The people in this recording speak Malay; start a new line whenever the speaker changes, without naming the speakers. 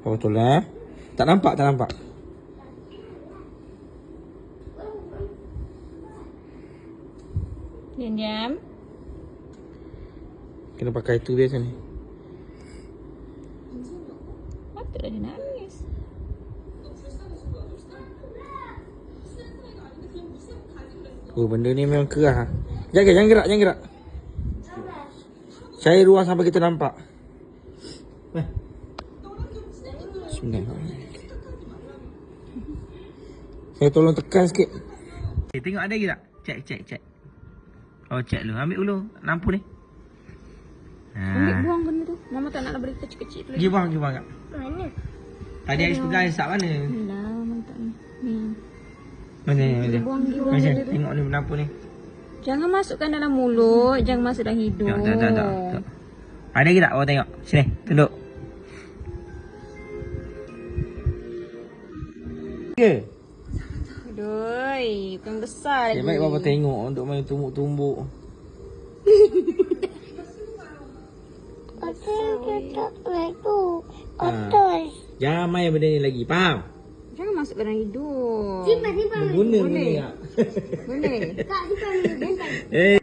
Betul Tak nampak, tak nampak.
Diam.
Kena pakai itu biasa ni.
Patutlah dia nangis.
Oh, benda ni memang kerah. Jangan gerak, jangan gerak. Cari ruang sampai kita nampak. Bismillahirrahmanirrahim. Saya tolong tekan sikit. Tengok ada lagi tak? Cek. Oh, cek dulu. Ambil dulu lampu ni.
Ambil buang benda tu. Mama tak nak beri kecil-kecil tu.
Pergi buang kat.
Mana?
Tadi Ais pegang Ais tak mana?
Alah, Mama tak ni. Ni.
Mana?
Buang
Macam
benda tu.
tengok ni lampu ni.
Jangan masukkan dalam mulut. Jangan masuk dalam hidung.
Tak. Ada lagi tak? Awak tengok. Sini, tunduk. Ya.
Aduh, bukan besar lagi.
Baik Bapa tengok untuk main tumbuk-tumbuk. Jangan main benda ni lagi. Faham?
Jangan masuk dalam hidung.
Berguna benda ni tak?
Boleh.
Eh.